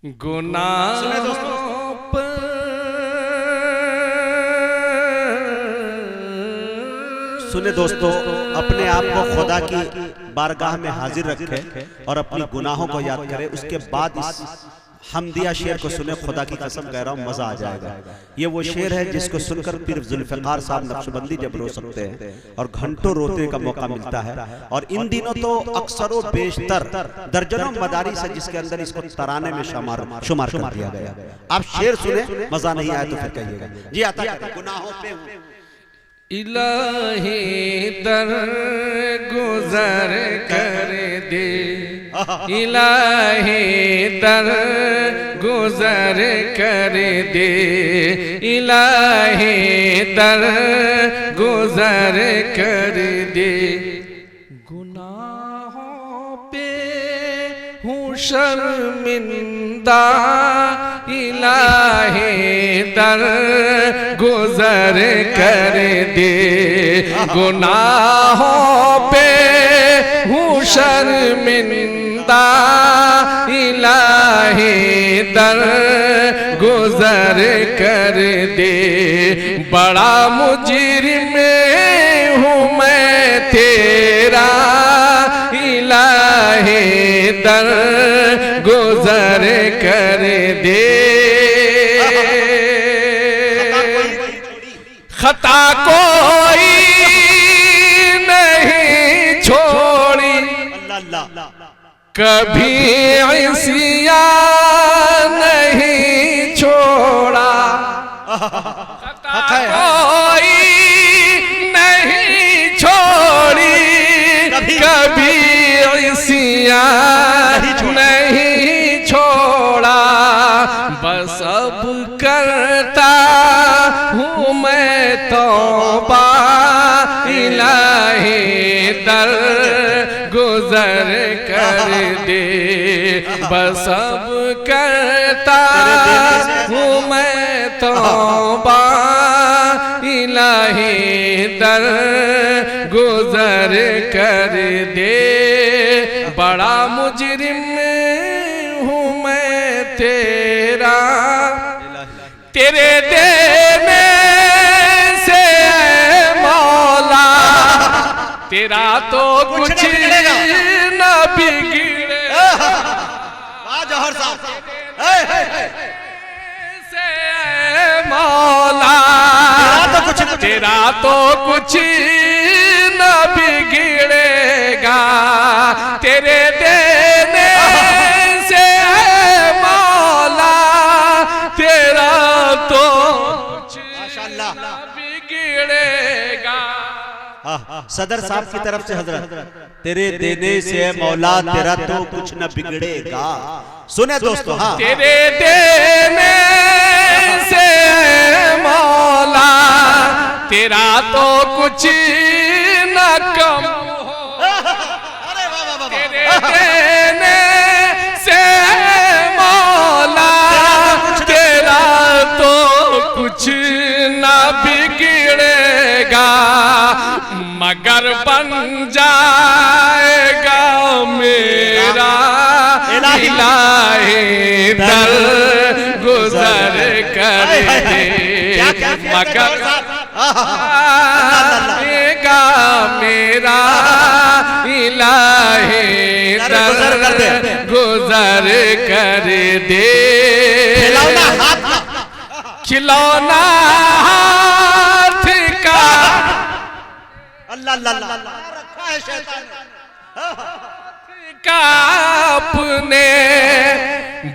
सुने दोस्तों, अपने आप को खुदा की बारगाह में हाजिर रखें और अपनी गुनाहों को याद करें। उसके बाद इस हमदिया शेर को सुने। खुदा की कसम कह रहा हूँ, मजा आ जाएगा। ये वो शेर है जिसको सुनकर पीर जुल्फिकार साहब नक्शबंदी जब रो सकते हैं और घंटों रोने का मौका मिलता है। और इन दिनों तो अक्सर व बेशतर दर्जनों मदारिस है जिसके अंदर इसको तराने में शुमार कर दिया गया। आप शेर सुने, मजा नहीं आया तो फिर कहिएगा। जी आता है। गुनाहों पे इलाही दर गुजर कर दे, इलाही दर गुजर कर दे, इलाही दर गुजर कर दे। गुनाहों पे हूँ शर्मिंदा, इलाही दर गुजर कर दे। गुनाहों पे हूँ शर्मिंदा, इलाही दर गुजर कर दे। बड़ा मुजरिम हूँ मैं तेरा, इलाही दर गुजर कर दे। खता कोई नहीं छोड़ी, कभी ऐसिया नहीं छोड़ा। खता कोई नहीं छोड़ी, कभी ऐसिया नहीं छोड़ा। बस अब करता हूँ मैं तौबा, इलाही दर गुजर कर दे। बस अब करता हूँ मैं तौबा, इलाही दर गुजर कर दे। बड़ा मुजरिम हूँ मैं तेरा, तेरे देने से मौला, तेरा तो कुछ न बिगड़े। जौहर साहब से मौला, तेरा तो कुछ न बिगड़ेगा। तेरे देने से मौला, तेरा तो कुछ न बिगड़ेगा। सदर साहब की तरफ से हजरत, तेरे देने से मौला तेरा तो कुछ न बिगड़ेगा। सुने दोस्तों, हाँ। तेरे देने से मौला, तेरा तो कुछ न कम हो। तेरे देने से मौला, तेरा तो कुछ न बिगड़ेगा। मगर बन जाएगा मेरा, इलाही दर गुजर कर दे। मगर आएगा मेरा, इलाही दर गुजर कर दे। खिलौना हाथ का अल्लाह रखा है शैतान का अपने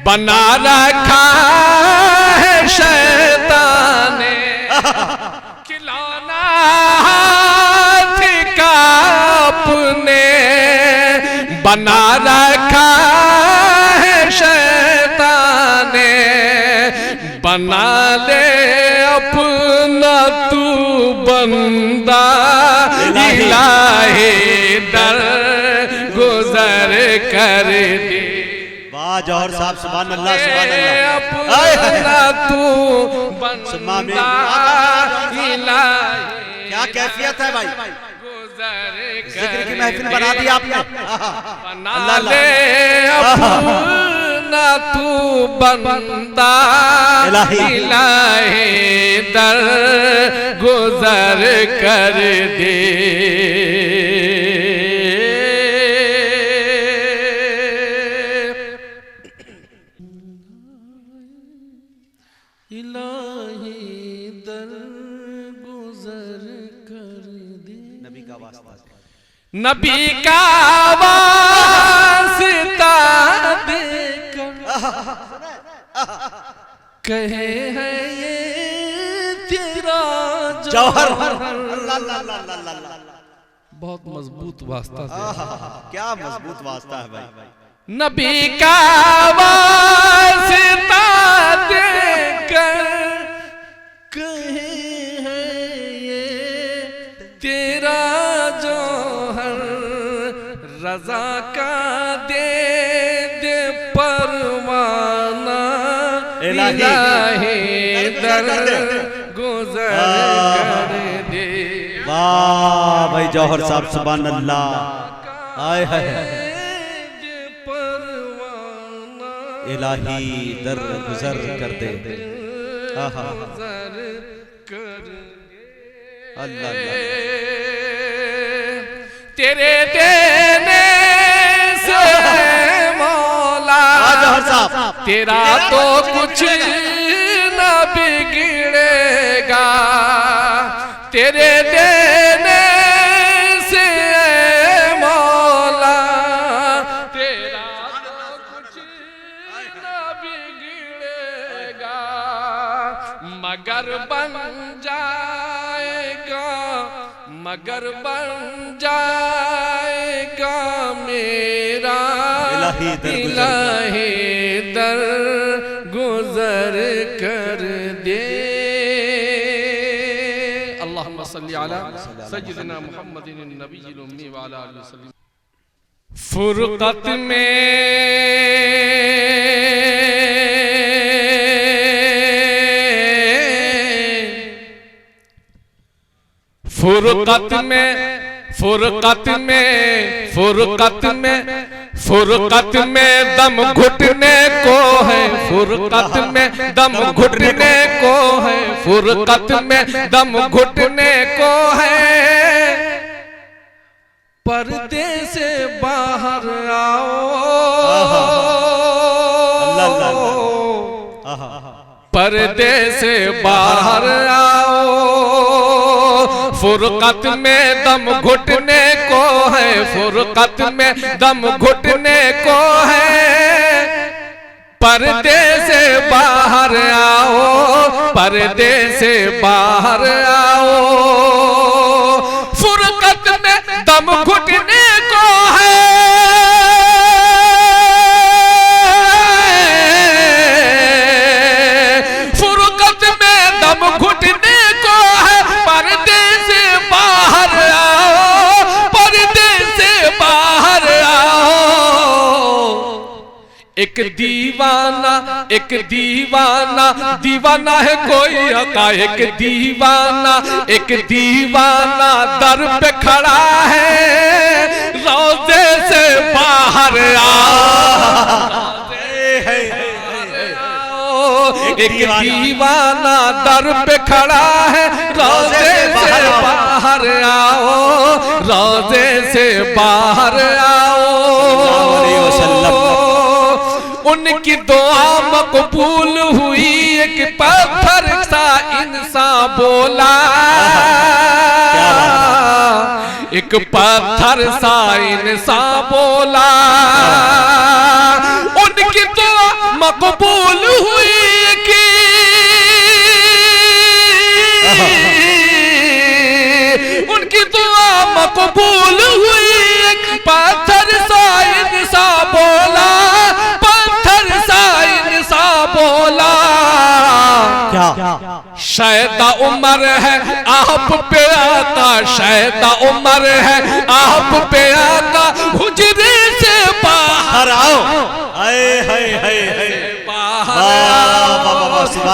बना रखा है शैतान ने। खिलौना हाथ का अपने बना रखा है शैतान ने। बना ले अपना तू बंदा, इलाही दर गुजर कर दे। वाह जौहर साहब, सुभान अल्लाह, सुभान अल्लाह। अपना तू बंदा, इलाही क्या कैफियत है भाई। जिक्र की महफिल बना दी आपने। बना ले अपना ना तू बंदा इलाही दर गुजर कर दे। इलाही दर गुजर कर दे। नबी का वास्ता, नबी का वास्ता देकर कहे है ये तेरा जौहर। बहुत मजबूत वास्ता है। क्या मजबूत वास्ता है भाई। नबी का वास्ता देकर कहे है ये तेरा जौहर। रजा का दे दे परवाना इलाही दर गुजर कर दे। वाह भाई जौहर साहब, सुभान अल्लाह। आए हाय, इलाही दर गुजर कर दे। अल्लाह तेरे देने से मौला तेरा तो कुछ न बिगड़ेगा। तेरे देने से मौला तेरा तो कुछ न बिगड़ेगा। मगर बन जाएगा, मगर बन जाएगा मेरा इलाही दर गुजर कर दे। अल्लाहुम्मा सल्ली अला सय्यिदिना मुहम्मदिन नबिय्यिल उम्मी व अला आलिहि वसल्लम। फुरकत में फुरकत में फुरकत में फुरकत में फुरकत में दम घुटने को है। फुरकत में दम घुटने को है। फुरकत में दम घुटने को है। पर्दे से बाहर आओ, पर्दे से बाहर आओ। फुरकत में दम घुटने को है। फुरकत में दम घुटने को है। पर्दे से बाहर आओ, पर्दे से बाहर आओ। फुरकत में दम घुटने को है। फुरकत में दम घुटने को है। पर्दे से बाहर आओ, पर्दे से बाहर आओ। एक दीवाना, एक दीवाना, दीवाना है कोई अका। एक दीवाना, एक दीवाना दर पे खड़ा है। रोज़े से बाहर आओ, एक दीवाना दर पे खड़ा है। रोज़े से बाहर आओ, रोज़े से बाहर आओ। उनकी दुआ मकबूल हुई। एक पत्थर सा इंसान बोला, एक पत्थर सा इंसान बोला। उनकी दुआ मकबूल हुई। उनकी दुआ मकबूल हुई। एक पत्थर सा इंसान बोला, पत्थर सा इंसान बोला। क्या शायद उम्र है आप पे आता, शायद उम्र है आप पे आता। हुजरे से बाहर आओ,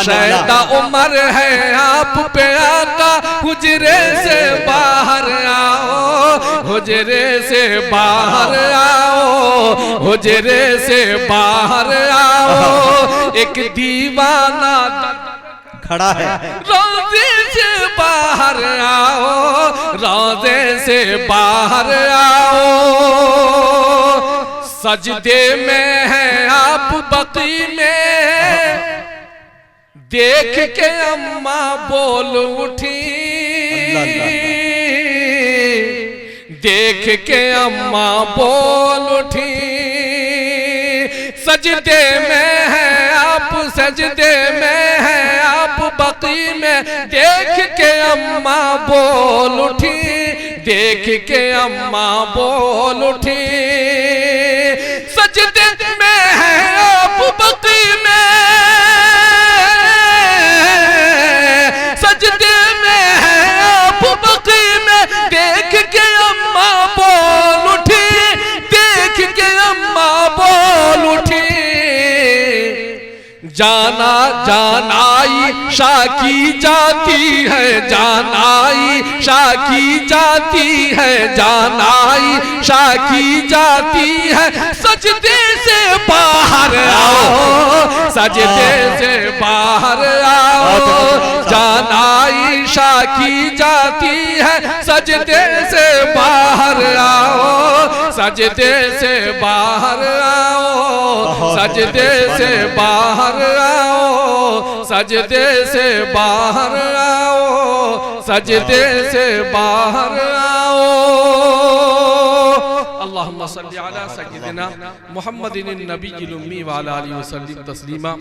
शायद उम्र है आप पे आता। हुजरे से बाहर आओ, हुजरे से बाहर आओ, हुजरे से बाहर आओ, एक दीवाना खड़ा है। रोज़े से बाहर आओ, रोज़े से बाहर आओ, सजदे में है आप बकी में, देख के अम्मा बोल उठी, देख के अम्मा बोल उठी, सजदे में है आप, सजदे में है आप बकी में, देख के अम्मा बोल उठी, देख के अम्मा बोल उठी, सजदे में है आप बकी में, सजदे में है आप बकी में, देख के अम्मा बोल उठी, देख के अम्मा बोल उठी, जाना जानाई शाकी जाती है, जानाई शाकी जाती है, जानाई शाकी जाती है, सजदे से बाहर आओ, सजदे से बाहर आओ, जानाई शाकी जाती है, सजदे से बाहर आओ, सजदे से बाहर आओ, सजदे से बाहर आओ, सजदे से बाहर आओ, सजदे से बाहर आओ। अल्लाहुम्मा सल्ली अला सय्यिदिना मुहम्मदिन नबिय्यिल उम्मी व अला आलिहि व सल्लिम तस्लीमा।